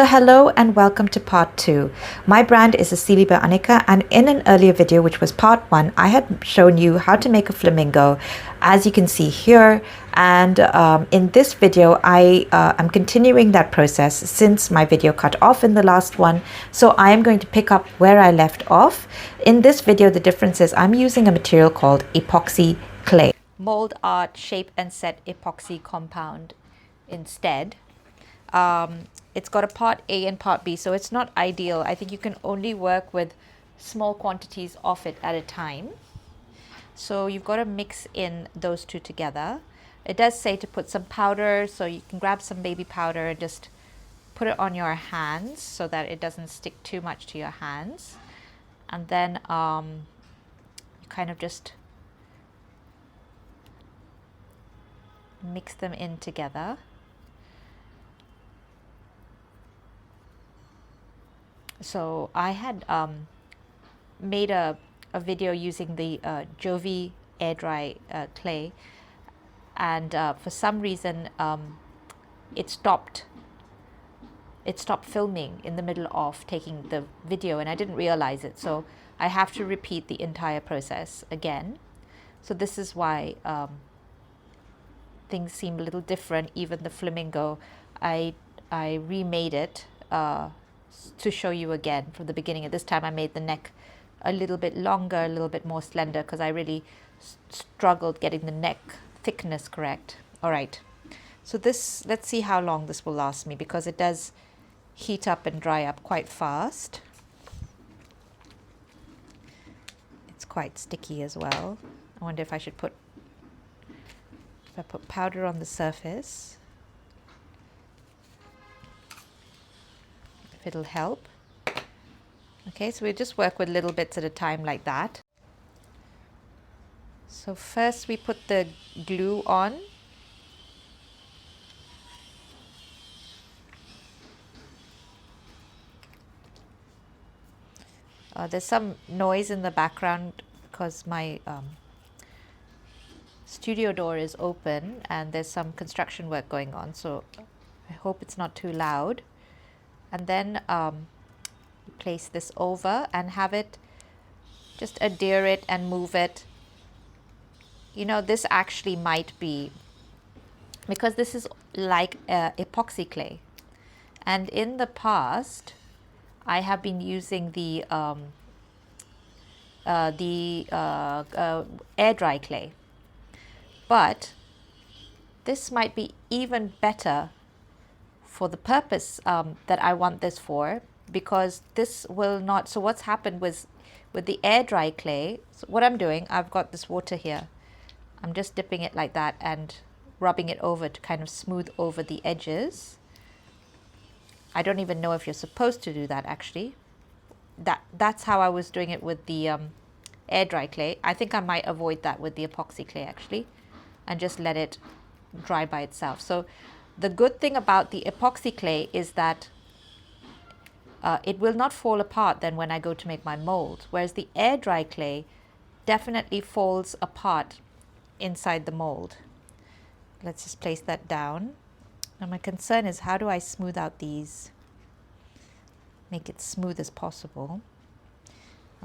So hello and welcome to part 2. My brand is Asili by Anika, and in an earlier video, which was part 1, I had shown you how to make a flamingo, as you can see here. And in this video, I am continuing that process since my video cut off in the last one. So I am going to pick up where I left off. In this video, the difference is I'm using a material called epoxy clay. Mold art, shape and set epoxy compound instead. It's got a part A and part B, so it's not ideal. I think you can only work with small quantities of it at a time. So you've got to mix in those two together. It does say to put some powder, so you can grab some baby powder and just put it on your hands so that it doesn't stick too much to your hands. And then you kind of just mix them in together. So I had made a video using the Jovi air dry clay, and for some reason it stopped filming in the middle of taking the video, and I didn't realize it, so I have to repeat the entire process again. So this is why things seem a little different. Even the flamingo, I remade it to show you again from the beginning. At this time I made the neck a little bit longer, a little bit more slender, because I really struggled getting the neck thickness correct. All right, so this, let's see how long this will last me, because it does heat up and dry up quite fast. It's quite sticky as well. I wonder if I should put, if I put powder on the surface, if it'll help. Okay, so we just work with little bits at a time like that. So first we put the glue on. There's some noise in the background because my studio door is open and there's some construction work going on, so I hope it's not too loud. And then place this over and have it just adhere it and move it. You know, this actually might be, because this is like epoxy clay, and in the past I have been using the air dry clay, but this might be even better for the purpose that I want this for, because this will not. So what's happened was with the air dry clay, so what I'm doing, I've got this water here, I'm just dipping it like that and rubbing it over to kind of smooth over the edges. I don't even know if you're supposed to do that actually. That's how I was doing it with the air dry clay. I think I might avoid that with the epoxy clay actually, and just let it dry by itself. So the good thing about the epoxy clay is that it will not fall apart then when I go to make my mold, whereas the air dry clay definitely falls apart inside the mold. Let's just place that down. Now my concern is, how do I smooth out these, make it smooth as possible.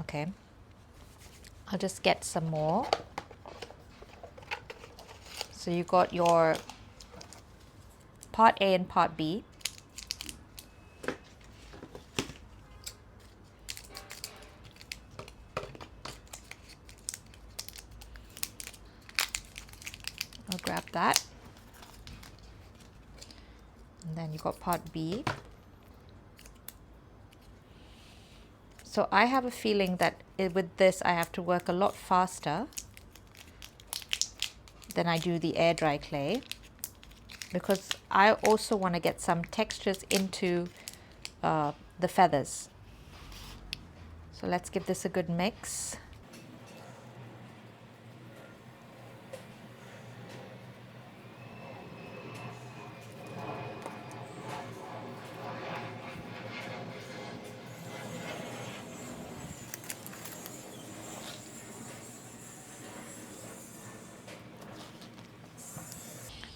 Okay, I'll just get some more. So you got your part A and part B. I'll grab that. And then you got part B. So I have a feeling that with this I have to work a lot faster than I do the air dry clay, because I also want to get some textures into the feathers. So let's give this a good mix.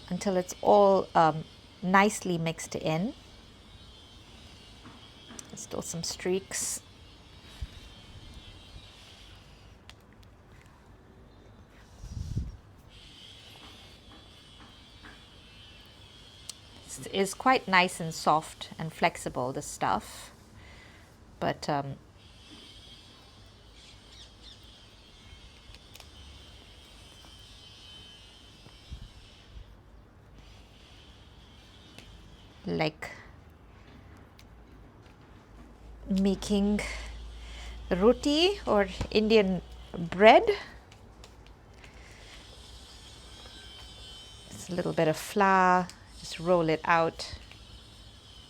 Until it's all nicely mixed in. Still some streaks. It's quite nice and soft and flexible, the stuff, but like making roti or Indian bread. Just a little bit of flour, just roll it out.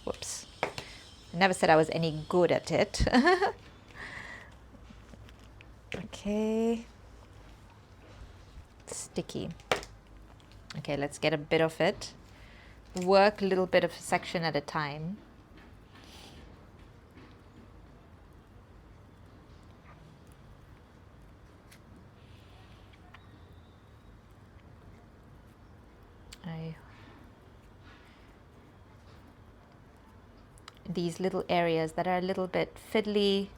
Whoops. I never said I was any good at it. Okay. Sticky. Okay, let's get a bit of it. Work a little bit of a section at a time. These little areas that are a little bit fiddly,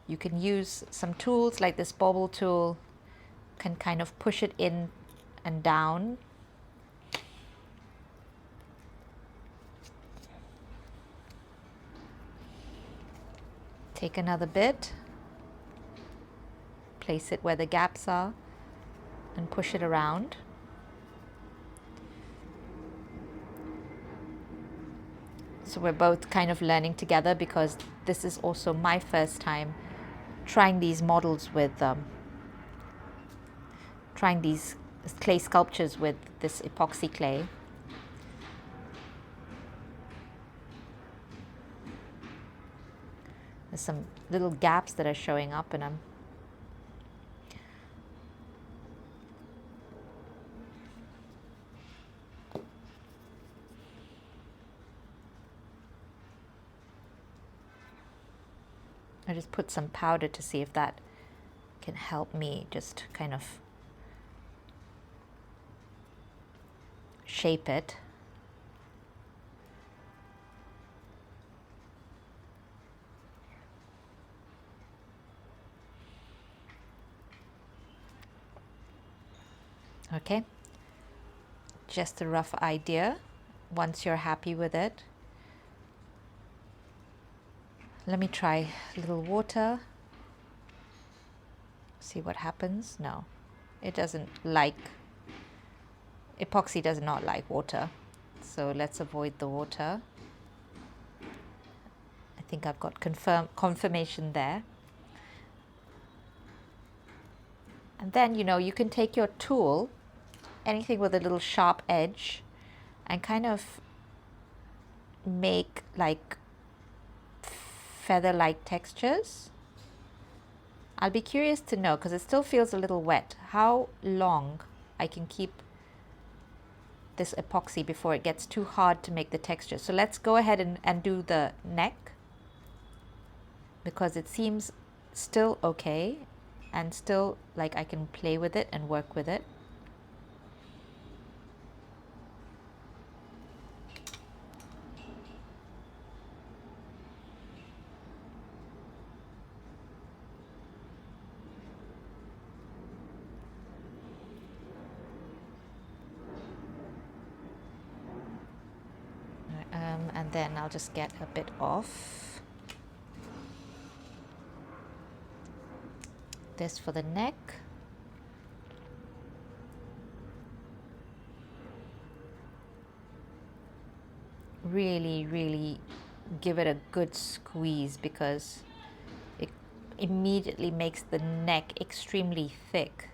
you can use some tools like this bobble tool, can kind of push it in and down. Take another bit, place it where the gaps are, and push it around. So we're both kind of learning together, because this is also my first time trying these models with, trying these clay sculptures with this epoxy clay. There's some little gaps that are showing up, and I just put some powder to see if that can help me just kind of shape it. Okay, just a rough idea. Once you're happy with it, let me try a little water, see what happens. No, it doesn't like, epoxy does not like water, so let's avoid the water. I think I've got confirmation there. And then, you know, you can take your tool, anything with a little sharp edge, and kind of make like feather-like textures. I'll be curious to know, because it still feels a little wet, how long I can keep this epoxy before it gets too hard to make the texture. So let's go ahead and do the neck, because it seems still okay and still like I can play with it and work with it. And then I'll just get a bit off. This for the neck. Really, really give it a good squeeze, because it immediately makes the neck extremely thick.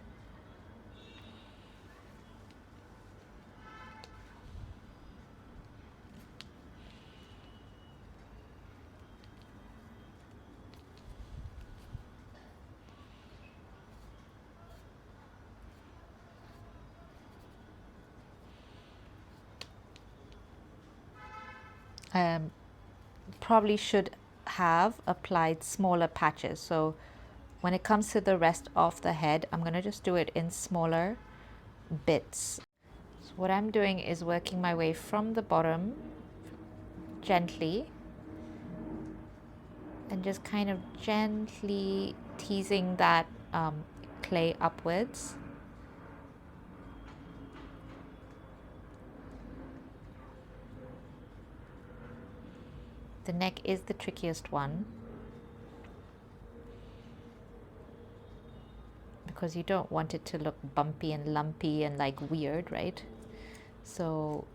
Probably should have applied smaller patches. So when it comes to the rest of the head, I'm going to just do it in smaller bits. So what I'm doing is working my way from the bottom gently and just kind of gently teasing that clay upwards. The neck is the trickiest one because you don't want it to look bumpy and lumpy and like weird, right? So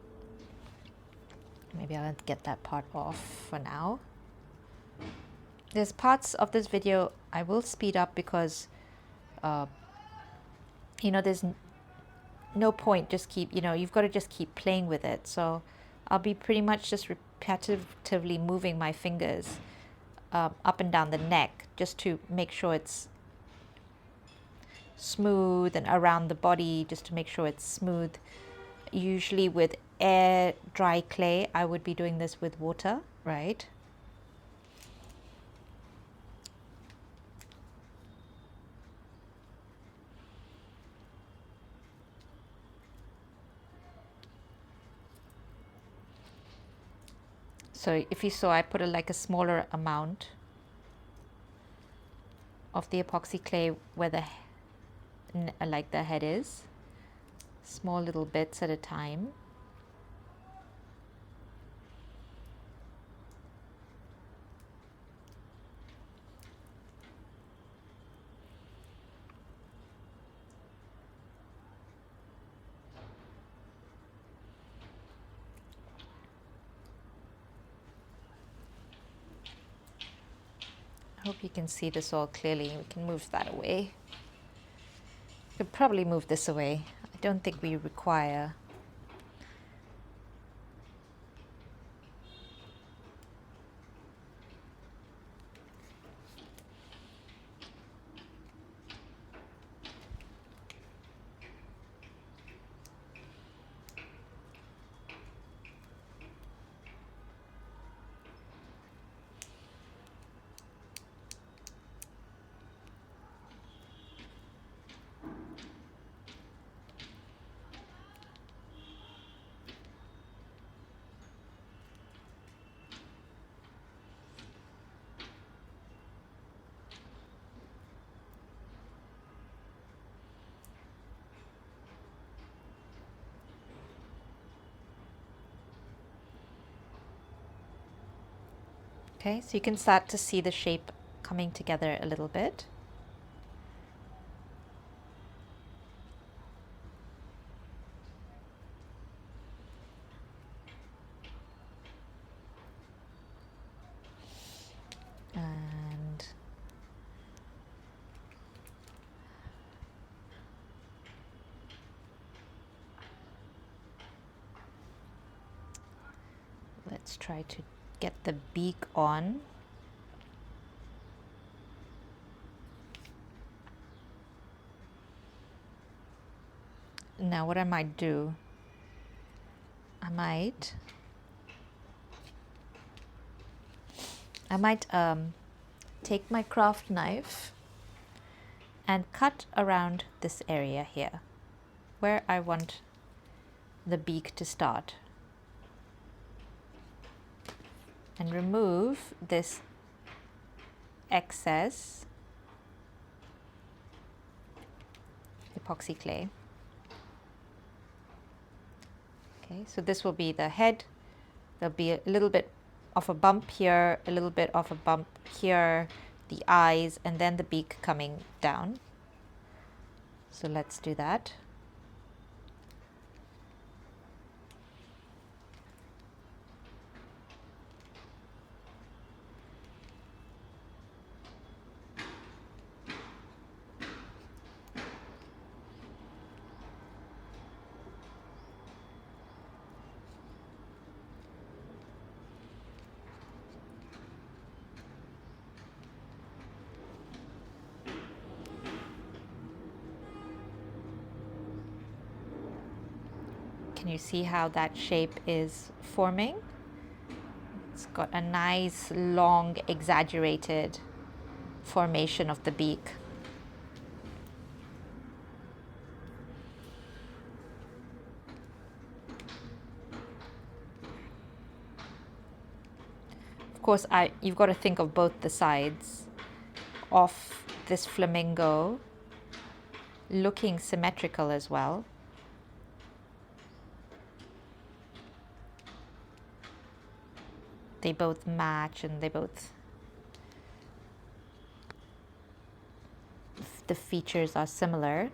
maybe I'll get that part off for now. There's parts of this video I will speed up because you know, there's no point just keep, you know, you've got to just keep playing with it. So I'll be pretty much just repetitively moving my fingers up and down the neck just to make sure it's smooth, and around the body just to make sure it's smooth. Usually with air dry clay, I would be doing this with water, right? So if you saw, I put like a smaller amount of the epoxy clay where the like the head is, small little bits at a time. I hope you can see this all clearly. We can move that away. Could probably move this away. I don't think we require. Okay, so you can start to see the shape coming together a little bit. And let's try to get the beak on. Now what I might do, I might take my craft knife and cut around this area here where I want the beak to start, and remove this excess epoxy clay. Okay, so this will be the head. There'll be a little bit of a bump here, a little bit of a bump here, the eyes, and then the beak coming down. So let's do that. Can you see how that shape is forming? It's got a nice, long, exaggerated formation of the beak. Of course, you've got to think of both the sides of this flamingo looking symmetrical as well. They both match, and they both, the features are similar.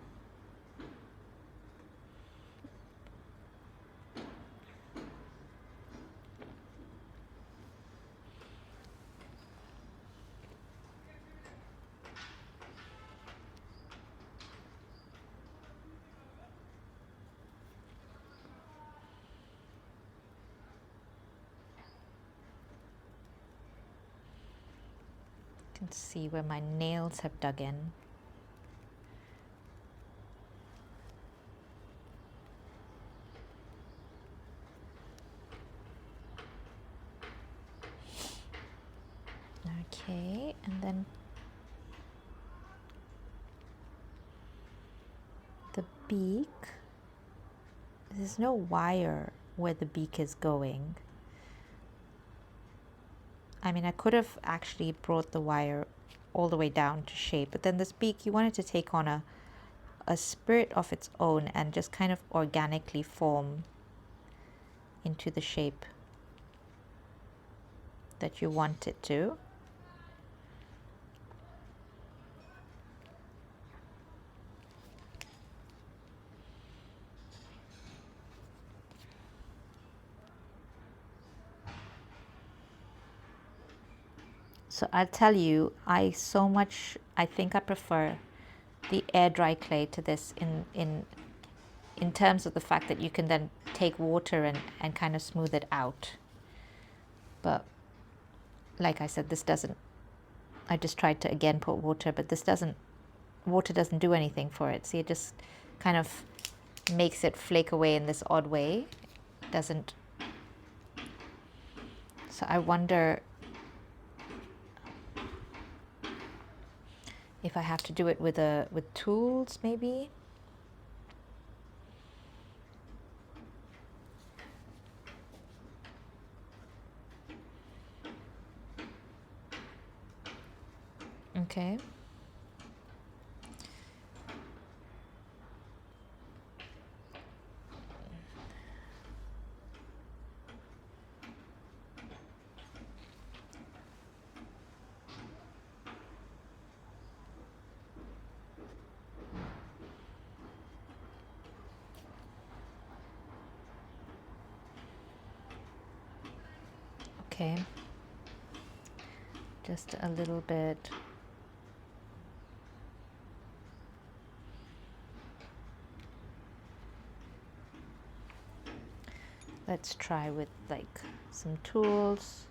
You can see where my nails have dug in. Okay, and then the beak, there's no wire where the beak is going. I mean, I could have actually brought the wire all the way down to shape, but then this beak, you want it to take on a spirit of its own and just kind of organically form into the shape that you want it to. So I'll tell you, I think I prefer the air dry clay to this in terms of the fact that you can then take water and kind of smooth it out. But like I said, this doesn't, I just tried to again put water, but this doesn't, water doesn't do anything for it. See, it just kind of makes it flake away in this odd way. It doesn't. So I wonder if I have to do it with tools, maybe. Okay. Okay. Just a little bit. Let's try with like some tools.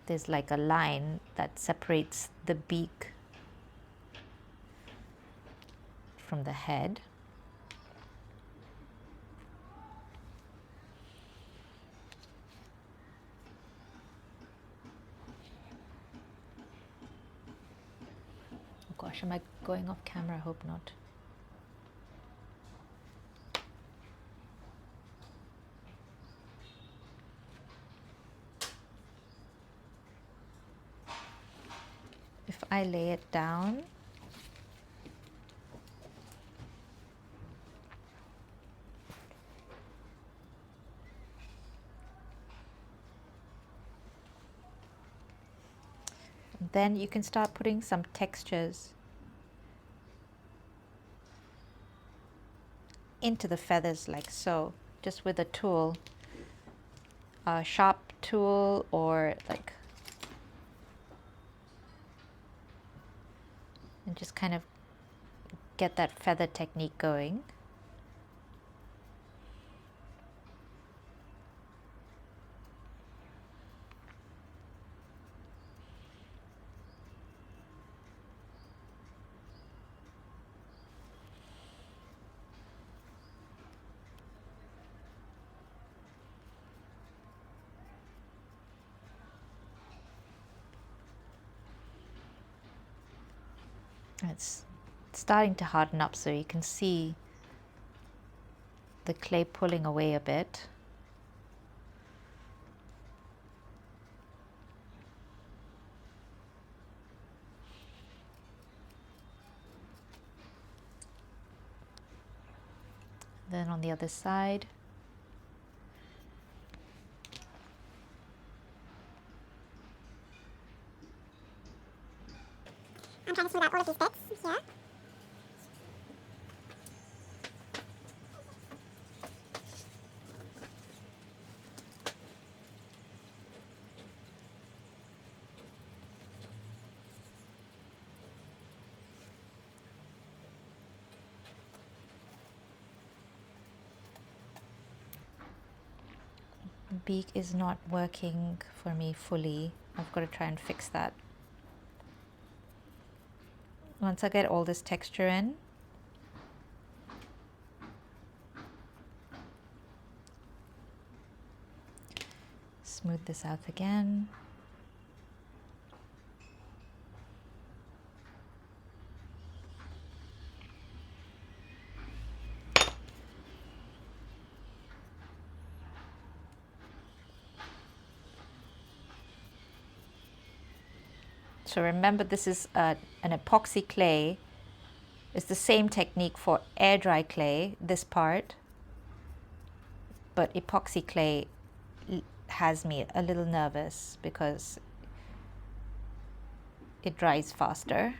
There's like a line that separates the beak from the head. Oh gosh, am I going off camera? I hope not. If I lay it down, then you can start putting some textures into the feathers like so, just with a tool, a sharp tool, or like, and just kind of get that feather technique going. It's starting to harden up, so you can see the clay pulling away a bit. Then on the other side. I'm trying to smooth out all of these bits here. Beak is not working for me fully. I've got to try and fix that. Once I get all this texture in, smooth this out again. So remember, this is an epoxy clay. It's the same technique for air dry clay, this part, but epoxy clay has me a little nervous because it dries faster.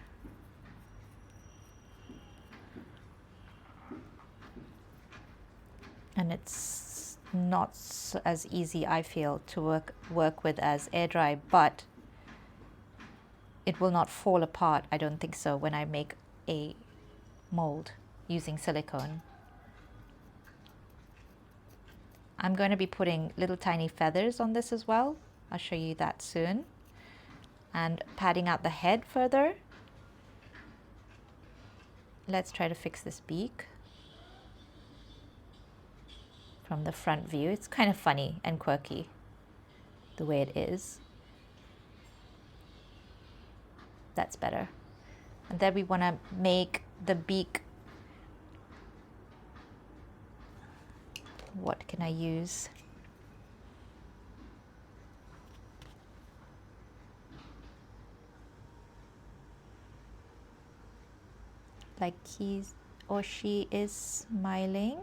And it's not as easy, I feel, to work with as air dry, but it will not fall apart, I don't think so, when I make a mold using silicone. I'm going to be putting little tiny feathers on this as well. I'll show you that soon. And padding out the head further. Let's try to fix this beak from the front view. It's kind of funny and quirky the way it is. That's better. And then we want to make the beak. What can I use? Like he or she is smiling.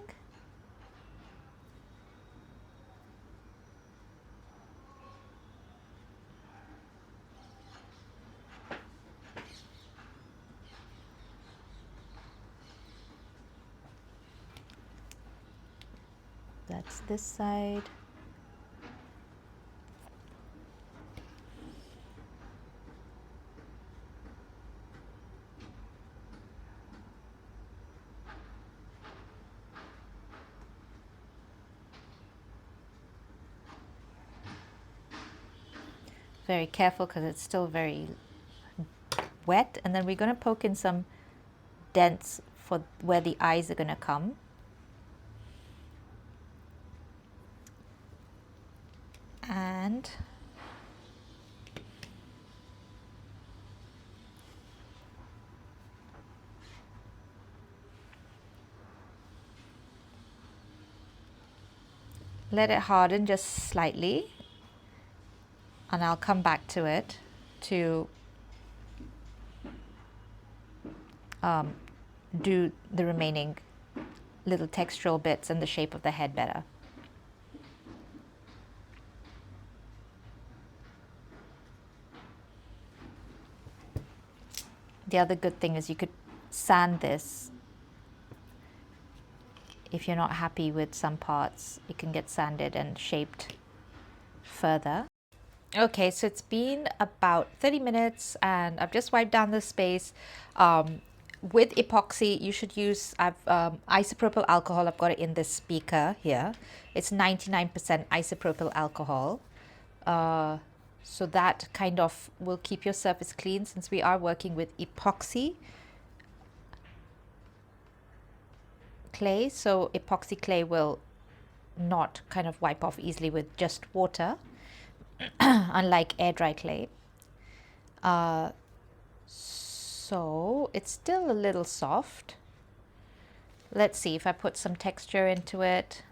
That's this side. Very careful because it's still very wet, and then we're going to poke in some dents for where the eyes are going to come. And let it harden just slightly, and I'll come back to it to do the remaining little textural bits and the shape of the head better. The other good thing is you could sand this. If you're not happy with some parts, it can get sanded and shaped further. Okay, so it's been about 30 minutes and I've just wiped down the space. With epoxy, you should use isopropyl alcohol. I've got it in this beaker here. It's 99% isopropyl alcohol. So that kind of will keep your surface clean, since we are working with epoxy clay. So epoxy clay will not kind of wipe off easily with just water, unlike air dry clay. So So it's still a little soft. Let's see if I put some texture into it.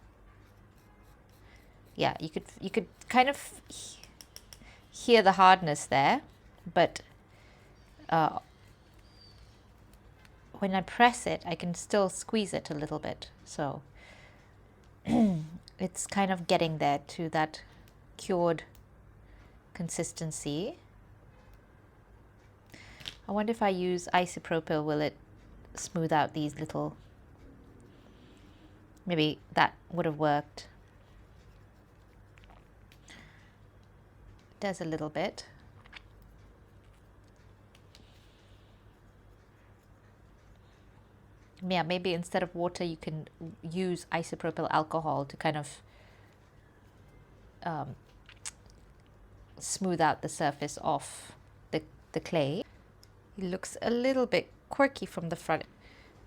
Yeah, you could kind of hear the hardness there, but when I press it, I can still squeeze it a little bit. So it's kind of getting there to that cured consistency. I wonder if I use isopropyl, will it smooth out these little, maybe that would have worked. It does a little bit. Yeah, maybe instead of water you can use isopropyl alcohol to kind of smooth out the surface of the clay. It looks a little bit quirky from the front.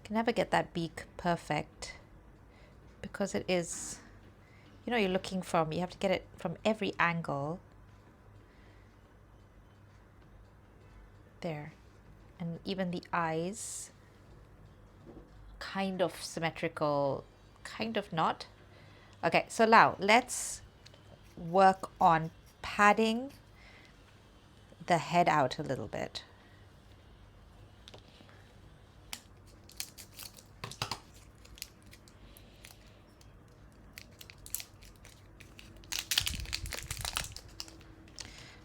Can never get that beak perfect because it is, you know, you have to get it from every angle. There. And even the eyes, kind of symmetrical, kind of not. Okay, so now let's work on padding the head out a little bit.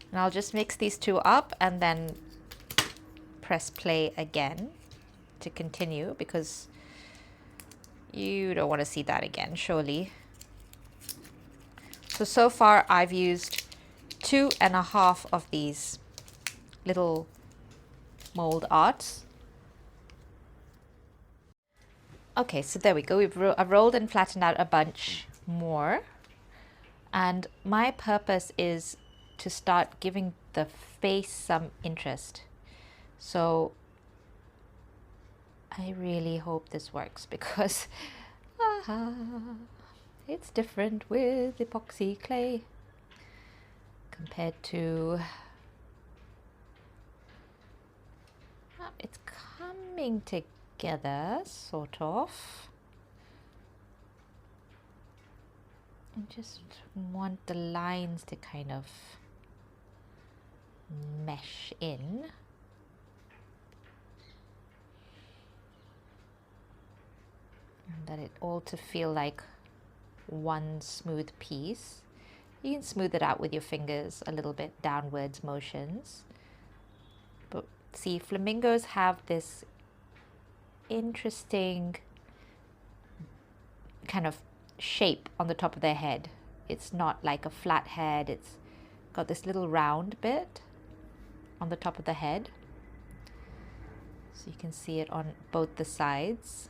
And I'll just mix these two up and then press play again to continue, because you don't want to see that again, surely. So far I've used 2.5 of these little mold arts. Okay, so there we go. I've rolled and flattened out a bunch more. And my purpose is to start giving the face some interest. So I really hope this works, because it's different with epoxy clay compared to, it's coming together sort of. I just want the lines to kind of mesh in. And that it all to feel like one smooth piece. You can smooth it out with your fingers a little bit, downwards motions. But see, flamingos have this interesting kind of shape on the top of their head. It's not like a flat head, it's got this little round bit on the top of the head. So you can see it on both the sides.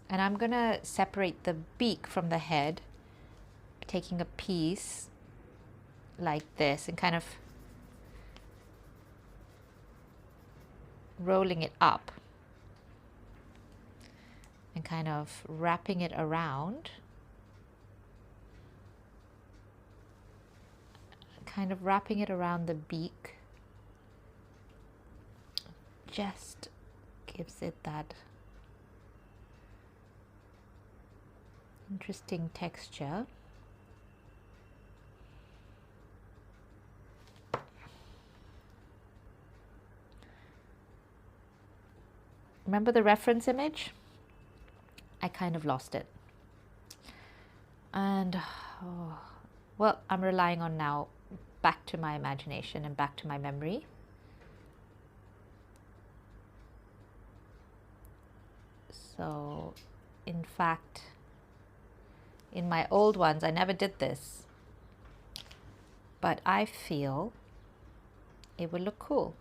And I'm gonna separate the beak from the head, taking a piece like this and kind of rolling it up and kind of wrapping it around, the beak. Just gives it that interesting texture. Remember the reference image? I kind of lost it. And well, I'm relying on now back to my imagination and back to my memory. So in fact, in my old ones, I never did this, but I feel it would look cool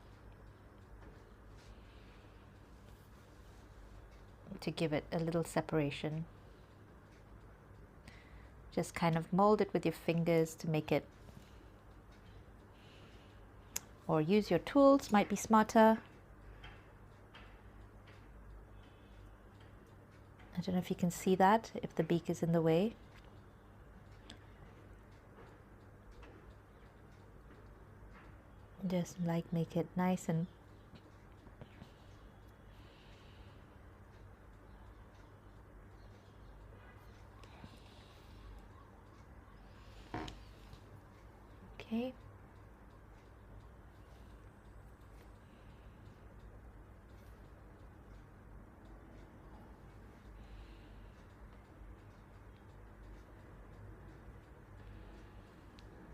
to give it a little separation. Just kind of mold it with your fingers to make it, or use your tools, might be smarter. I don't know if you can see that, if the beak is in the way. Just like make it nice and okay.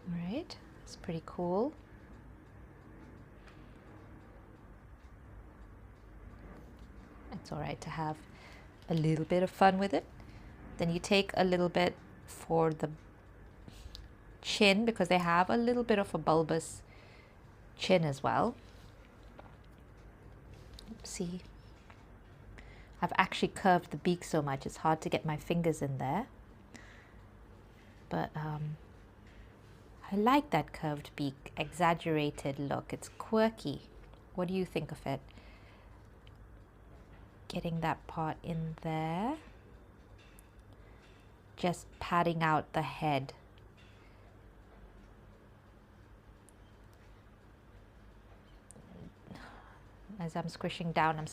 All right, it's pretty cool. It's all right to have a little bit of fun with it. Then you take a little bit for the chin, because they have a little bit of a bulbous chin as well. See, I've actually curved the beak so much it's hard to get my fingers in there, but I like that curved beak, exaggerated look. It's quirky. What do you think of it? Getting that part in there, just padding out the head. As I'm squishing down,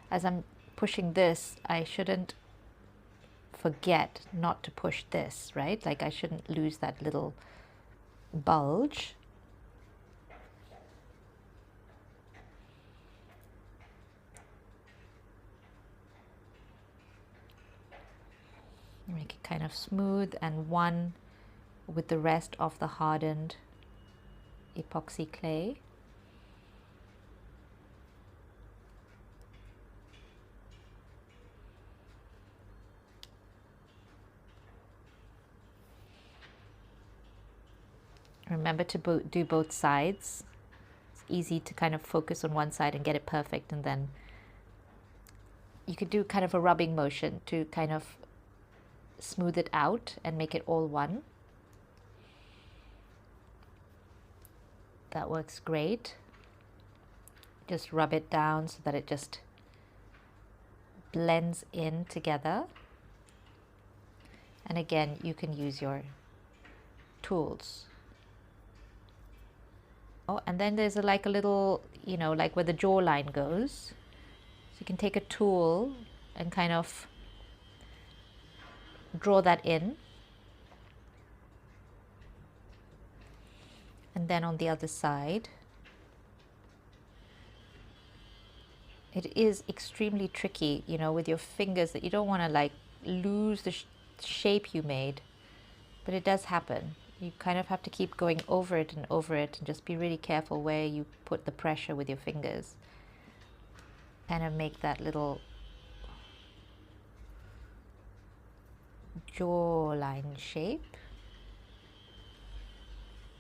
as I'm pushing this, I shouldn't forget not to push this, right? Like I shouldn't lose that little bulge. Make it kind of smooth and one with the rest of the hardened epoxy clay. Remember to do both sides. It's easy to kind of focus on one side and get it perfect, and then you could do kind of a rubbing motion to kind of smooth it out and make it all one. That works great. Just rub it down so that it just blends in together. And again, you can use your tools. Oh, and then there's like a little, you know, like where the jawline goes. So you can take a tool and kind of draw that in. And then on the other side, it is extremely tricky, you know, with your fingers, that you don't want to like lose the shape you made, but it does happen. You kind of have to keep going over it and just be really careful where you put the pressure with your fingers. Kind of make that little jawline shape.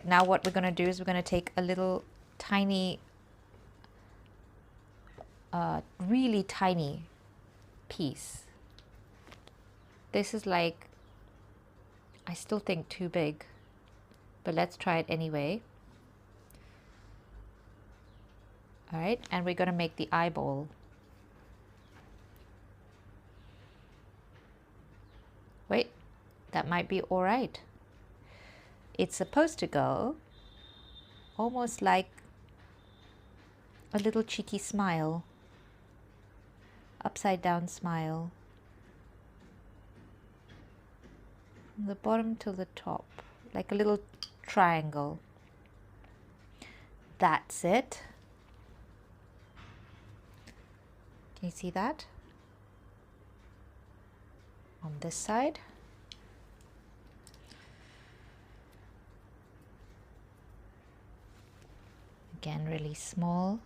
Now what we're going to do is we're going to take a little tiny, really tiny piece. This is like, I still think too big, but let's try it anyway. All right, and we're going to make the eyeball. Wait, that might be all right. It's supposed to go almost like a little cheeky smile, upside down smile, from the bottom to the top, like a little triangle. That's it. Can you see that? On this side. Again, really small.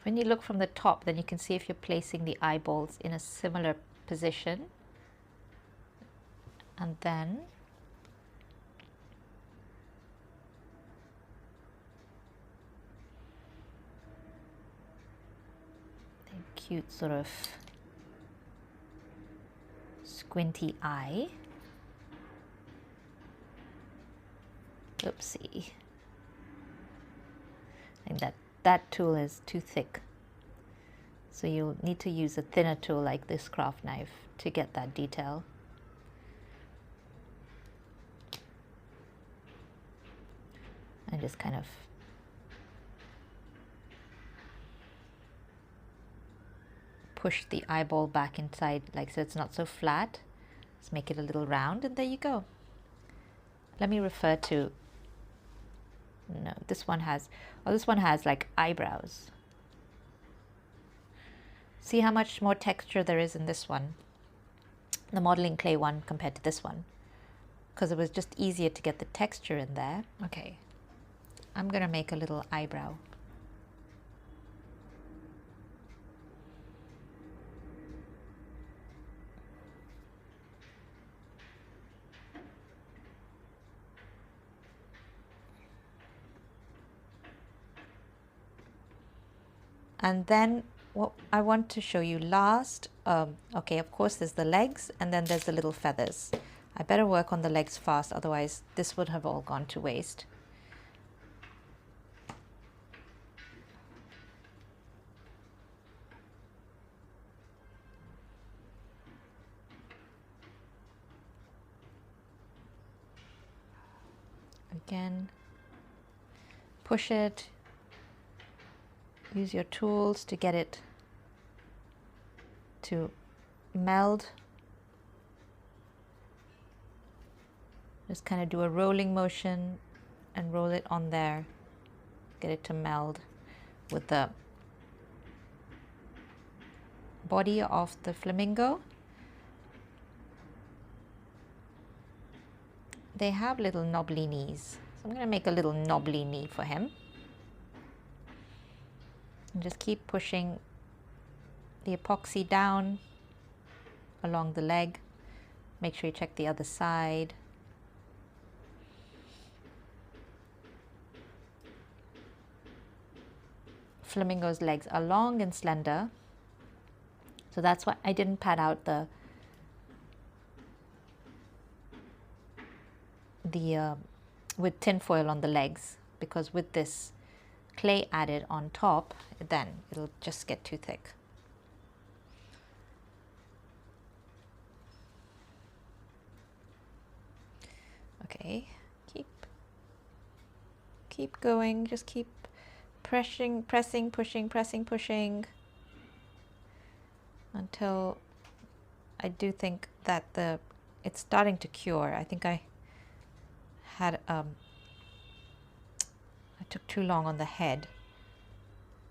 When you look from the top, then you can see if you're placing the eyeballs in a similar position. And then cute sort of squinty eye. Oopsie. I think that tool is too thick. So you'll need to use a thinner tool like this craft knife to get that detail. And just kind of push the eyeball back inside, like so it's not so flat. Let's make it a little round, and there you go. Let me refer to, no, this one has, oh, this one has like eyebrows. See how much more texture there is in this one, the modeling clay one, compared to this one, because it was just easier to get the texture in there. Okay, I'm gonna make a little eyebrow. And then what I want to show you last, okay, of course there's the legs, and then there's the little feathers. I better work on the legs fast, otherwise this would have all gone to waste. Again, push it. Use your tools to get it to meld. Just kind of do a rolling motion and roll it on there. Get it to meld with the body of the flamingo. They have little knobbly knees, so I'm going to make a little knobbly knee for him. And just keep pushing the epoxy down along the leg. Make sure you check the other side. Flamingo's legs are long and slender, so that's why I didn't pad out the with tin foil on the legs, because with this clay added on top, then it'll just get too thick. Okay, keep going, just keep pressing, pushing until I do think that it's starting to cure. I think I had I took too long on the head,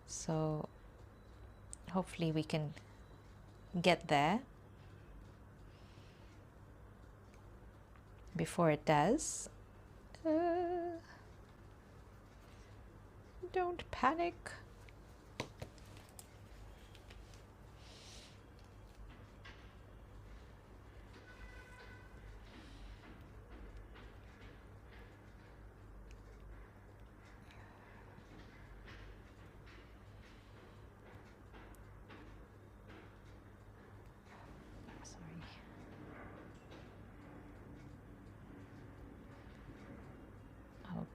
so hopefully we can get there before it does. Don't panic.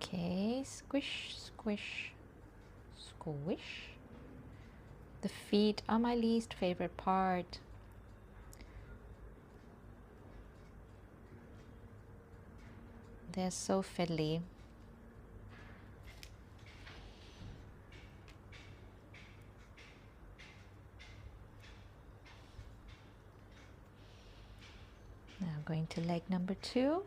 Okay, squish, squish, squish. The feet are my least favorite part. They're so fiddly. Now going to leg number 2.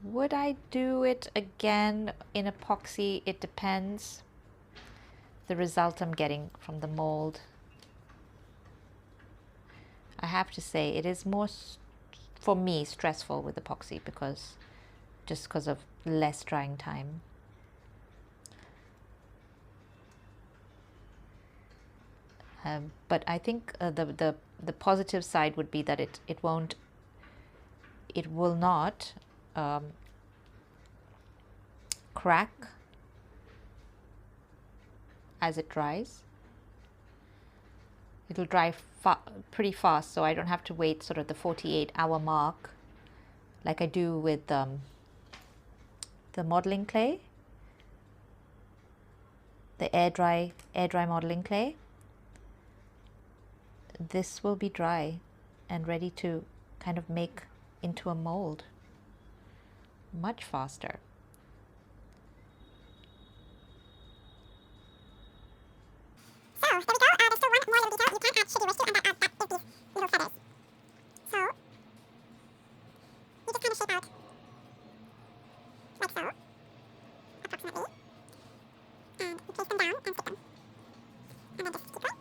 Would I do it again in epoxy? It depends. The result I'm getting from the mold. I have to say it is more for me, stressful with epoxy just because of less drying time. But I think the positive side would be that it will not crack as it dries. It'll dry pretty fast, so I don't have to wait sort of the 48-hour mark like I do with the modeling clay, the air dry modeling clay. This will be dry and ready to kind of make into a mold much faster. So, there we go. There's still one more little detail. You can add should you wish to, and that is these little feathers. So, you just kind of shape out like so, approximately, and you place them down and stick them. And then just keep going.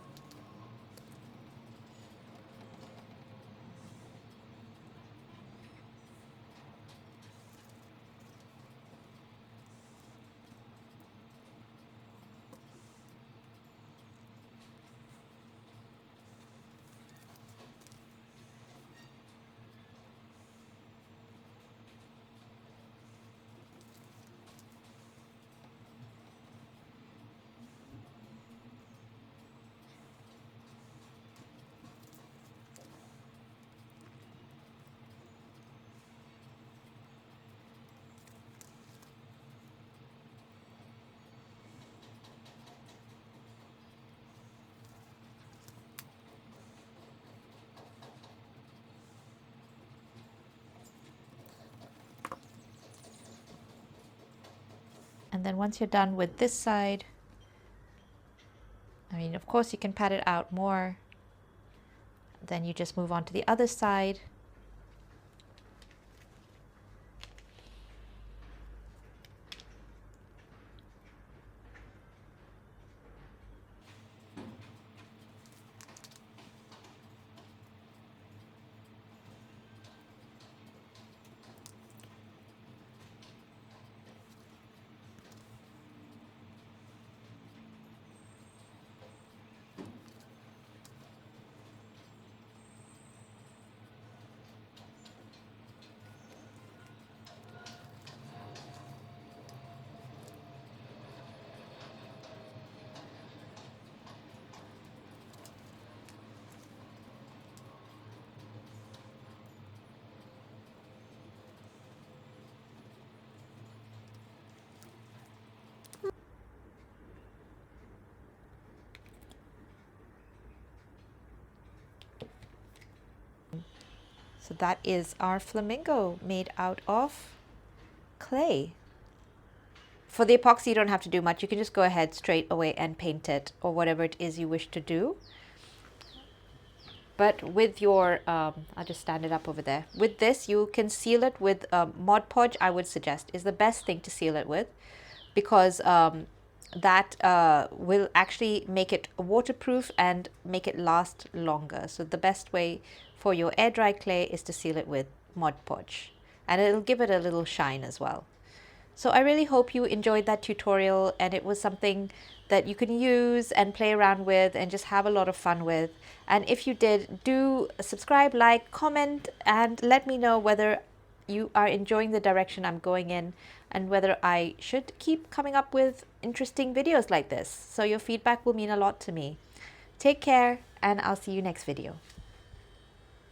And then once you're done with this side, I mean, of course you can pat it out more. Then you just move on to the other side. So that is our flamingo made out of clay. For the epoxy, you don't have to do much. You can just go ahead straight away and paint it or whatever it is you wish to do. But with your, I'll just stand it up over there. With this, you can seal it with Mod Podge, I would suggest, is the best thing to seal it with, because that will actually make it waterproof and make it last longer. So the best way for your air dry clay is to seal it with Mod Podge, and it'll give it a little shine as well. So I really hope you enjoyed that tutorial and it was something that you can use and play around with and just have a lot of fun with. And if you did, do subscribe, like, comment, and let me know whether you are enjoying the direction I'm going in and whether I should keep coming up with interesting videos like this. So your feedback will mean a lot to me. Take care, and I'll see you next video.